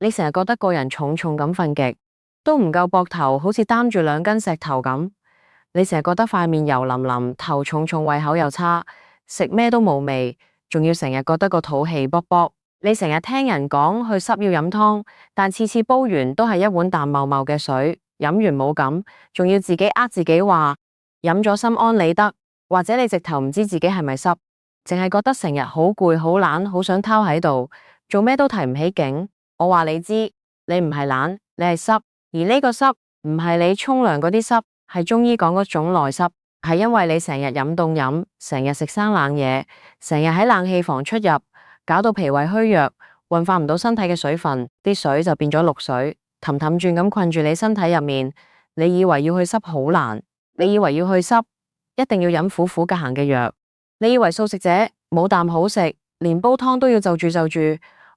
你成日覺得個人重重咁瞓極，都唔夠膊頭，好似擔住2斤石頭咁。你成日覺得塊面油淋淋，頭重重，胃口又差，食咩都冇味，仲要成日覺得個肚氣卜卜。你成日聽人講去濕要飲湯，但次次煲完都係一碗淡茂茂嘅水，飲完冇感，仲要自己呃自己話飲咗心安理得，或者你直頭唔知自己係咪濕，淨係覺得成日好攰好懶，好想攤喺度，做咩都提唔起勁。我話你知，你唔係懶，你係濕，而呢個濕唔係你沖涼嗰啲濕，係中醫講嗰種內濕，係因為你成日飲凍飲，成日食生冷嘢，成日喺冷氣房出入，搞到脾胃虛弱，運化唔到身體嘅水分，啲水就變咗綠水，氹氹轉咁困住你身體入面。你以為要去濕好難，你以為要去濕一定要飲苦苦格行嘅藥，你以為素食者冇啖好食，連煲湯都要就住。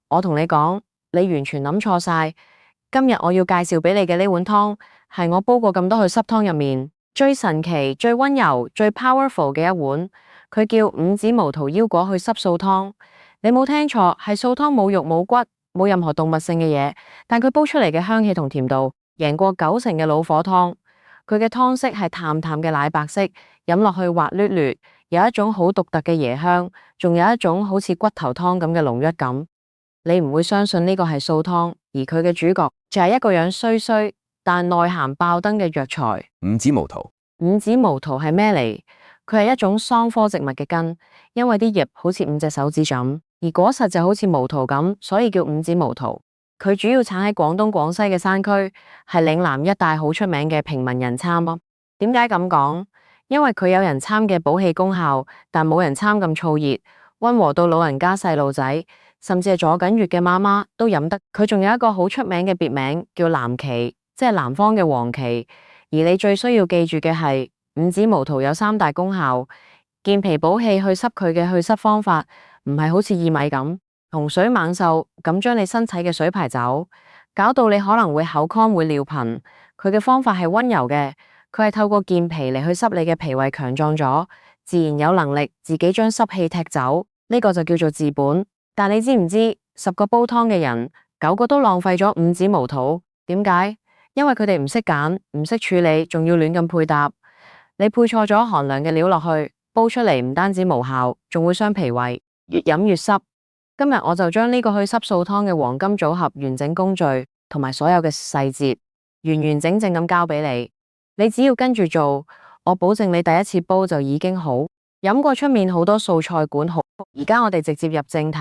我同你講，你完全諗錯晒。今日我要介紹俾你嘅呢碗湯，係我煲過咁多去濕湯入面最神奇、最溫柔、最 powerful 嘅一碗。佢叫五子無桃腰果去濕素湯。你冇聽錯，係素湯，冇肉冇骨，冇任何動物性嘅嘢，但佢煲出嚟嘅香氣同甜度贏過90%嘅老火湯。佢嘅湯色係淡淡嘅奶白色，飲落去滑捋捋，有一種好獨特嘅椰香，仲有一種好似骨頭湯咁嘅濃郁感。你唔會相信呢個係素湯，而佢嘅主角就係一個樣衰衰但內涵爆燈嘅藥材五子無桃。五子無桃係咩嚟？佢係一種桑科植物嘅根，因為啲葉好似5隻手指咁，而果實就好似毛桃咁，所以叫五子無桃。佢主要產喺廣東廣西嘅山區，係嶺南一帶好出名嘅平民人參咯。點解咁講？因為佢有人參嘅補氣功效，但冇人參咁燥熱，溫和到老人家細路仔，甚至係坐緊月嘅媽媽都飲得。佢仲有一個好出名嘅別名叫南芪，即係南方嘅黃芪。而你最需要記住嘅係五子無桃有3大功效。健脾補氣去濕，佢嘅去濕方法唔係好似薏米咁洪水猛獸咁將你身體嘅水排走，搞到你可能會口乾會尿頻。佢嘅方法係溫柔嘅，佢係透過健脾嚟去濕你嘅脾胃強壯咗，自然有能力自己將濕氣踢走，呢個就叫做治本。但你知唔知10個煲湯嘅人9個都浪費咗五子無桃？點解？因為佢哋唔識揀，唔識處理，仲要亂咁配搭。你配錯咗寒涼嘅料落去，煲出嚟唔單止無效，仲會傷脾胃，越飲越濕。今日我就將呢個去濕素湯嘅黃金組合完整工序同埋所有嘅細節完整咁交俾你。你只要跟住做，我保證你第一次煲就已經好。飲過出面好多素菜館好。而家我哋直接入正題，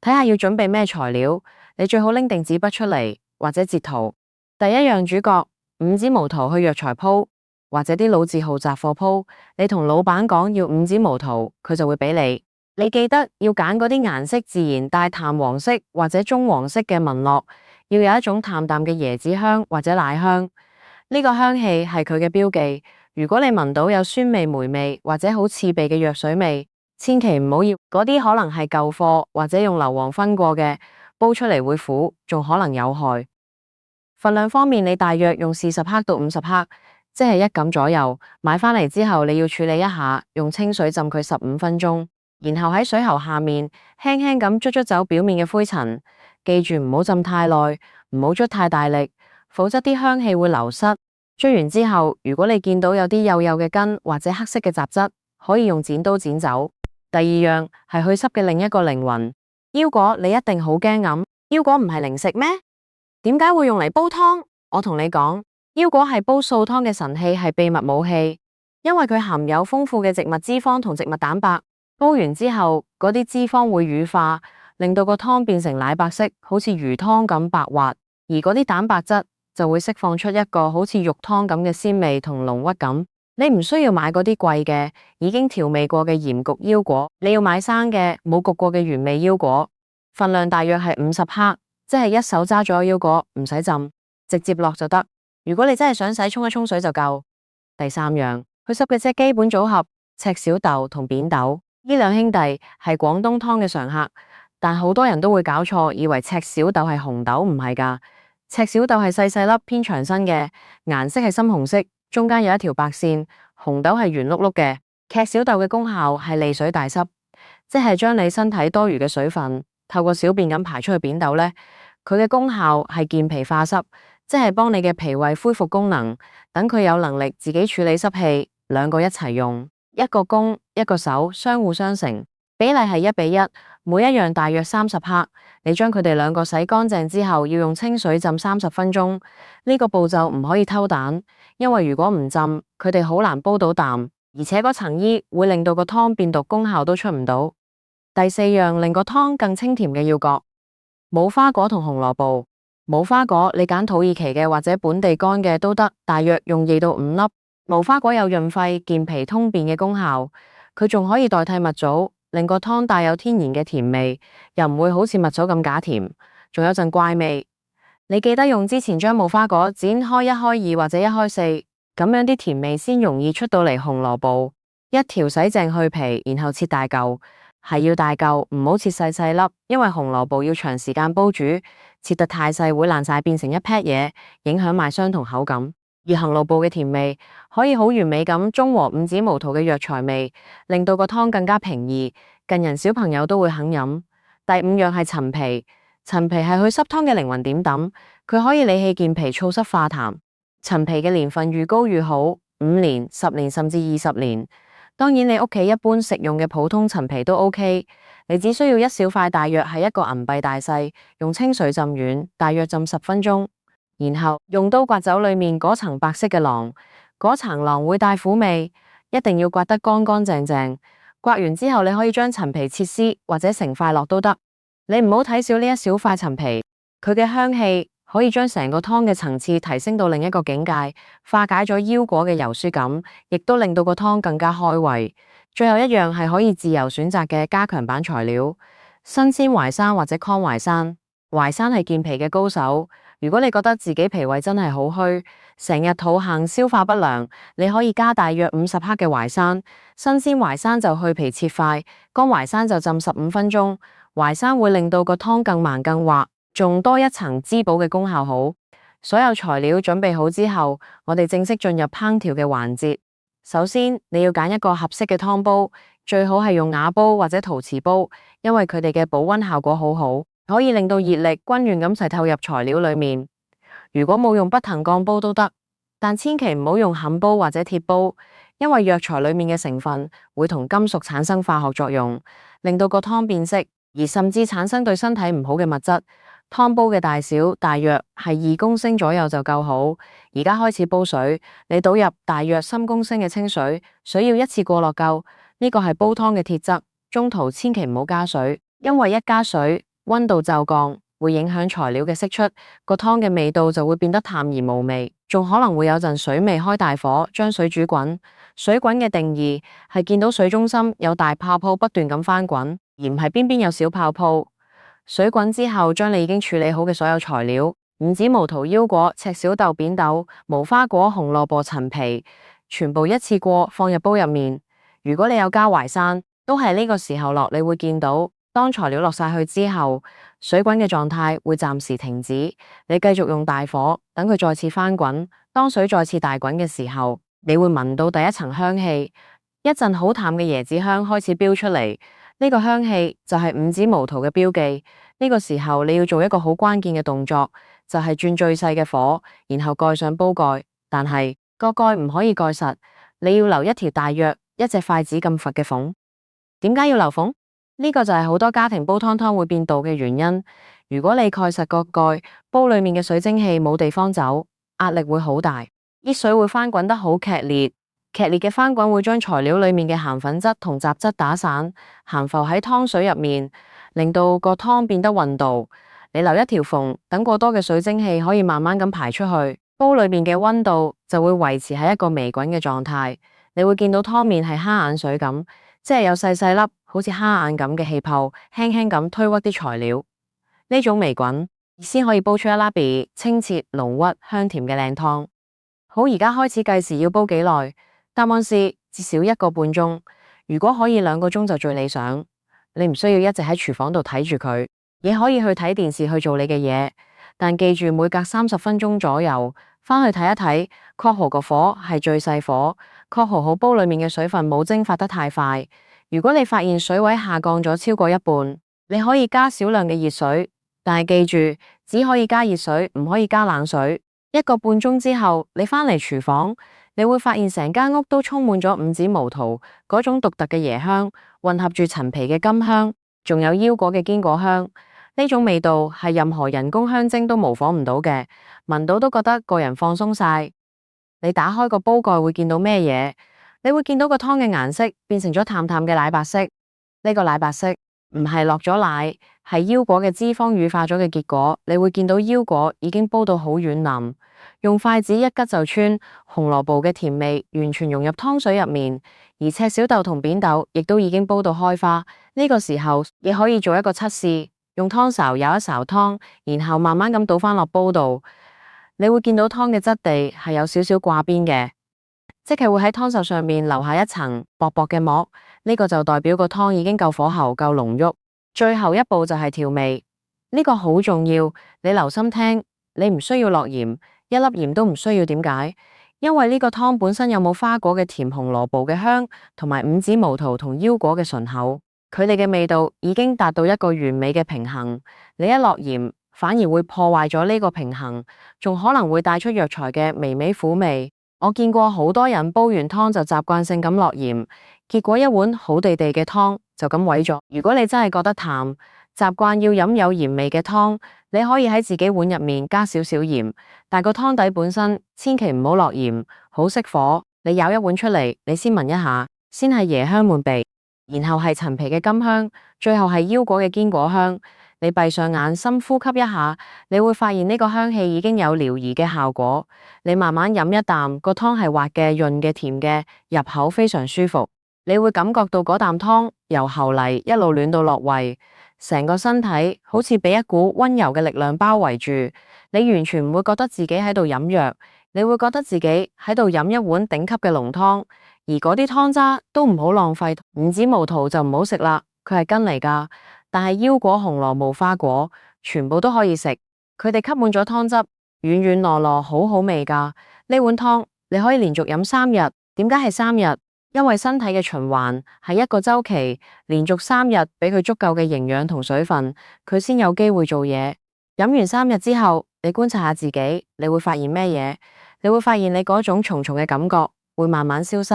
睇下要準備咩材料。你最好拎定紙筆出嚟或者截圖。第一樣主角五子無桃去藥材鋪，或者啲老字號雜貨鋪，你同老闆講要五子無桃，佢就會俾你。你記得要揀嗰啲顏色自然帶淡黃色或者棕黃色嘅聞落，要有一種淡淡嘅椰子香或者奶香，呢個香氣係佢嘅標記。如果你聞到有酸味、梅味或者好刺鼻嘅藥水味，千祈唔好要，嗰啲可能係舊貨或者用硫磺燻過嘅，煲出嚟會苦，仲可能有害。份量方面，你大約用40克到50克，即係1斤左右。買返嚟之後，你要處理一下，用清水浸佢15分鐘，然後喺水喉下面輕輕咁捽走表面嘅灰塵。記住唔好浸太耐，唔好捽太大力，否則啲香氣會流失。捽完之後，如果你見到有啲幼嘅根或者黑色嘅雜質，可以用剪刀剪走。第二樣係去濕嘅另一個靈魂，腰果。你一定好驚咁，腰果唔係零食咩？點解會用嚟煲湯？我同你講，腰果係煲素湯嘅神器，係秘密武器，因為佢含有豐富嘅植物脂肪同植物蛋白。煲完之後，嗰啲脂肪會乳化，令到個湯變成奶白色，好似魚湯咁白滑，而嗰啲蛋白質就會釋放出一個好似肉湯咁嘅鮮味同濃郁感。你唔需要買嗰啲貴嘅已經調味過嘅鹽焗腰果，你要買生嘅冇焗過嘅原味腰果。份量大約係50克，即係一手揸咗腰果，唔使浸，直接落就得。如果你真係想洗，沖一沖水就夠。第三樣去濕嘅隻基本組合，赤小豆同扁豆。呢兩兄弟係廣東湯嘅常客，但好多人都會搞錯，以為赤小豆係紅豆，唔係㗎。赤小豆係細粒偏長身嘅，顏色係深紅色，中間有一條白線。紅豆係圓碌碌嘅。赤小豆嘅功效係利水大濕，即係將你身體多餘嘅水分透過小便咁排出去。扁豆呢，佢嘅功效係健脾化濕，即係幫你嘅脾胃恢復功能，等佢有能力自己處理濕氣。兩個一齊用，一個攻一個守，相互相成，比例係1:1，每一樣大約30克。你將佢哋兩個洗乾淨之後，要用清水浸30分鐘。呢個步驟唔可以偷蛋，因為如果唔浸，佢哋好難煲到淡，而且嗰層衣會令到個湯變毒，功效都出唔到。第四樣令個湯更清甜嘅要角，無花果同紅蘿蔔。無花果你揀土耳其嘅或者本地乾嘅都得，大約用2到5粒。無花果有潤肺、健脾、通便嘅功效，佢仲可以代替蜜棗，令個湯帶有天然嘅甜味，又唔會好似蜜棗咁假甜，仲有陣怪味。你記得用之前將無花果剪開1/2或者1/4，咁樣啲甜味先容易出到嚟。紅蘿蔔一條洗淨去皮，然後切大嚿，係要大嚿，唔好切細細粒，因為紅蘿蔔要長時間煲煮，切得太細會爛晒變成一劈嘢，影響賣相同口感。而紅蘿蔔嘅甜味可以好完美咁中和五子毛桃嘅藥材味，令到個湯更加平易，近人小朋友都會肯飲。第五樣係陳皮，陳皮係去濕湯嘅靈魂點抌，佢可以理氣健脾、燥濕化痰。陳皮嘅年份越高越好，5年、10年甚至20年。當然你屋企一般食用嘅普通陳皮都 OK， 你只需要一小塊，大約係1個銀幣大細，用清水浸軟，大約浸10分鐘。然後用刀刮走裏面嗰層白色嘅囊，嗰層囊會帶苦味，一定要刮得乾乾淨淨。刮完之後，你可以將陳皮切絲或者成塊落都得。你唔好睇少呢一小塊陳皮，佢嘅香氣可以將成個湯嘅層次提升到另一個境界，化解咗腰果嘅柔疏感，亦都令到個湯更加開胃。最後一樣係可以自由選擇嘅加強版材料，新鮮淮山或者康淮山。淮山係健脾嘅高手。如果你覺得自己脾胃真係好虛，成日肚瀕消化不良，你可以加大約50克嘅淮山。新鮮淮山就去皮切塊，乾淮山就浸15分鐘。淮山會令到個湯更蠻更滑，仲多一層滋補嘅功效好。所有材料準備好之後，我哋正式進入烹調嘅環節。首先你要揀一個合適嘅湯煲，最好係用瓦煲或者陶瓷煲，因為佢哋嘅保溫效果好好，可以令到熱力均勻咁齊透入材料裏面。如果冇用不騰鋼煲都得，但千祈唔好用焊煲或者鐵煲，因為藥材裏面嘅成分會同金屬產生化學作用，令到個湯變色，而甚至產生對身體唔好嘅物質。湯煲嘅大小大約係2公升左右就夠好。而家開始煲水，你倒入大約3公升嘅清水，水要一次過落夠。呢個係煲湯嘅鐵則，中途千祈唔好加水，因為一加水，溫度驟降會影響材料嘅釋出，個湯嘅味道就會變得淡而無味，仲可能會有陣水味。開大火將水煮滾，水滾嘅定義係見到水中心有大泡泡不斷咁翻滾，而唔係邊邊有小泡泡。水滾之後，將你已經處理好嘅所有材料，五子毛桃、腰果、赤小豆、扁豆、無花果、紅蘿蔔、陳皮，全部一次過放入煲入面。如果你有加淮山，都係呢個時候落。你會見到當材料落晒去之後，水滾嘅狀態會暫時停止，你繼續用大火等佢再次翻滾。當水再次大滾嘅時候，你會聞到第一層香氣，一陣好淡嘅椰子香開始飆出嚟。呢個香氣就係五子毛桃嘅標記。呢個時候你要做一個好關鍵嘅動作，就係轉最細嘅火，然後蓋上煲蓋。但係個蓋唔可以蓋實，你要留一條大約1隻筷子咁闊嘅縫。點解要留縫？呢個就係好多家庭煲湯會變道嘅原因。如果你蓋實個蓋，煲裏面嘅水蒸氣冇地方走，壓力會好大，啲水會翻滾得好劇烈。劇烈嘅翻滾會將材料裏面嘅鹹粉質同雜質打散，鹹浮喺湯水入面，令到個湯變得渾道。你留一條縫，等過多嘅水蒸氣可以慢慢咁排出去，煲裏面嘅溫度就會維持喺一個微滾嘅狀態。你會見到湯面係蝦眼水咁，即係有細細粒好似蝦眼咁嘅氣泡，輕輕咁推屈啲材料。呢種微滾先可以煲出一粒清澈濃郁香甜嘅靚湯。好，而家開始計時要煲幾耐？答案是至少1個半鐘，如果可以2個鐘就最理想。你唔需要一直喺廚房度睇住佢，也可以去睇電視去做你嘅嘢，但記住每隔30分鐘左右返去睇一睇，確保個火係最細火，確保好煲裏面嘅水分冇蒸發得太快。如果你發現水位下降咗超過一半，你可以加少量嘅熱水，但係記住，只可以加熱水，唔可以加冷水。1個半鐘之後，你返嚟廚房，你會發現成間屋都充滿咗五指毛桃嗰種獨特嘅椰香，混合住陳皮嘅甘香，仲有腰果嘅堅果香。呢種味道係任何人工香精都模仿唔到嘅，聞到都覺得個人放鬆晒。你打開個煲蓋會見到咩嘢？你會見到個湯嘅顏色變成咗淡淡嘅奶白色。呢個奶白色唔係落咗奶，係腰果嘅脂肪乳化咗嘅結果。你會見到腰果已經煲到好軟腍，用筷子一吉就穿，紅蘿蔔嘅甜味完全融入湯水入面，而赤小豆同扁豆亦都已經煲到開花。呢個時候亦可以做一個測試，用湯勺舀一勺湯，然後慢慢咁倒返落煲度。你會見到湯嘅質地係有少少掛邊嘅，即係會喺湯匙上面留下一層薄薄嘅膜，呢個就代表個湯已經夠火候、夠濃郁。最後一步就係調味，呢個好重要，你留心聽，你唔需要落鹽，一粒鹽都唔需要。點解？因為呢個湯本身有冇花果嘅甜、紅蘿蔔嘅香，同埋五指毛桃同腰果嘅醇厚，佢哋嘅味道已經達到一個完美嘅平衡。你一落鹽，反而會破壞咗呢個平衡，仲可能會帶出藥材嘅微微苦味。我見過好多人煲完湯就習慣性咁落鹽，結果一碗好地地嘅湯就咁毀咗。如果你真係覺得淡，習慣要飲有鹽味嘅湯，你可以喺自己碗入面加少少鹽，但個湯底本身千祈唔好落鹽，好熄火。你舀一碗出嚟，你先聞一下，先係椰香滿鼻，然後係陳皮嘅甘香，最後係腰果嘅堅果香。你閉上眼，深呼吸一下，你會發現呢個香氣已經有療癒嘅效果。你慢慢飲一啖，個湯係滑嘅、潤嘅、甜嘅，入口非常舒服。你會感覺到嗰啖湯由喉嚟一路暖到落胃，成個身體好似俾一股溫柔嘅力量包圍住。你完全唔會覺得自己喺度飲藥，你會覺得自己喺度飲一碗頂級嘅濃湯。而嗰啲湯渣都唔好浪費，五指毛桃就唔好食啦，佢係根嚟㗎。但係腰果、紅蘿蔔、花果全部都可以食，佢哋吸滿咗湯汁，軟軟糯糯，好好味㗎。呢碗湯你可以連續飲3日。點解係3日？因為身體嘅循環係一個週期，連續3日俾佢足夠嘅營養同水分，佢先有機會做嘢。飲完3日之後，你觀察下自己，你會發現咩嘢？你會發現你嗰種重重嘅感覺會慢慢消失。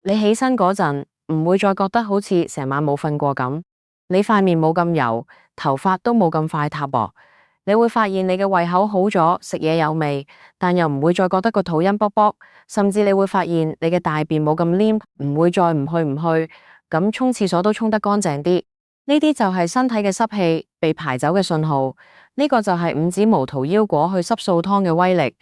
你起身嗰陣唔會再覺得好似成晚冇瞓過咁。你塊面冇咁油，頭髮都冇咁快塌噃。你會發現你嘅胃口好咗，食嘢有味，但又唔會再覺得個肚陰卜卜，甚至你會發現你嘅大便冇咁黏，唔會再唔去，咁沖廁所都沖得乾淨啲。呢啲就係身體嘅濕氣被排走嘅信號。呢個就係五指毛桃腰果去濕素湯嘅威力。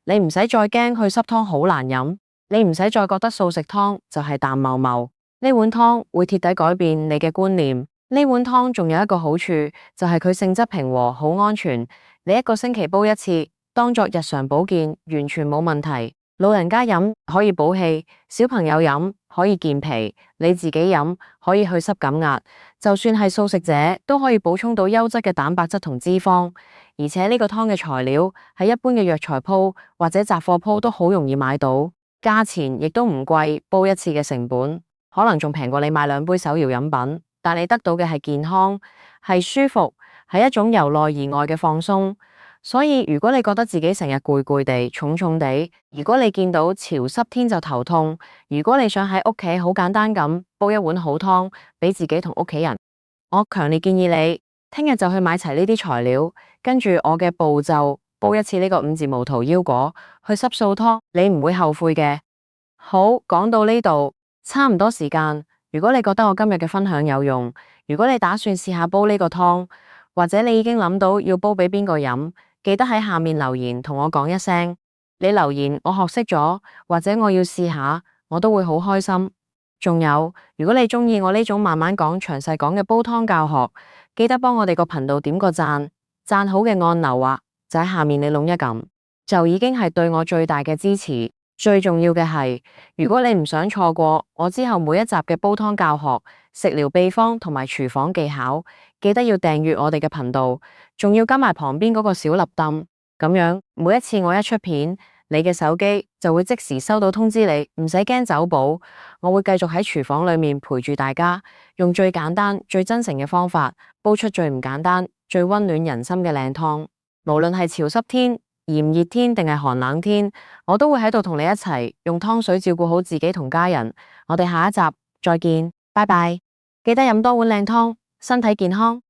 你唔使再驚去濕湯好難飲，你唔使再覺得素食湯就係淡茂茂。呢碗湯會徹底改變你嘅觀念。呢碗湯仲有一個好處，就係佢性質平和，好安全。你1個星期煲1次，當作日常保健，完全冇問題。老人家飲可以補氣，小朋友飲可以健脾，你自己飲可以去濕減壓。就算係素食者都可以補充到優質嘅蛋白質同脂肪。而且呢個湯嘅材料喺一般嘅藥材鋪或者雜貨鋪都好容易買到，價錢亦都唔貴，煲1次嘅成本可能仲平過你買2杯手搖飲品。但你得到嘅係健康，係舒服，係一種由內而外嘅放鬆。所以如果你覺得自己成日攰攰地、重重地，如果你見到潮濕天就頭痛，如果你想喺屋企好簡單咁煲一碗好湯俾自己同屋企人，我強烈建議你聽日就去買齊呢啲材料，跟住我嘅步驟煲1次呢個五指毛桃腰果去濕素湯，你唔會後悔嘅。好，講到呢度差唔多時間。如果你覺得我今日嘅分享有用，如果你打算試下煲呢個湯，或者你已經諗到要煲俾邊個飲，記得喺下面留言同我講一聲。你留言我學識咗，或者我要試下，我都會好開心。仲有，如果你鍾意我呢種慢慢講、詳細講嘅煲湯教學，記得幫我哋個頻道點個讚，讚好嘅按鈕啊，就喺下面你弄一撳，就已經係對我最大嘅支持。最重要嘅係，如果你唔想錯過我之後每一集嘅煲湯教學、食療秘方同埋廚房技巧，記得要訂閱我哋嘅頻道，仲要加埋旁邊嗰個小立燈，咁樣每一次我一出片，你嘅手機就會即時收到通知你，唔使驚走寶。我會繼續喺廚房裏面陪住大家，用最簡單、最真誠嘅方法煲出最唔簡單、最溫暖人心嘅靚湯。無論係潮濕天、炎熱天定係寒冷天，我都會喺度同你一齊用湯水照顧好自己同家人。我哋下一集再見，拜拜！記得飲多碗靚湯，身體健康。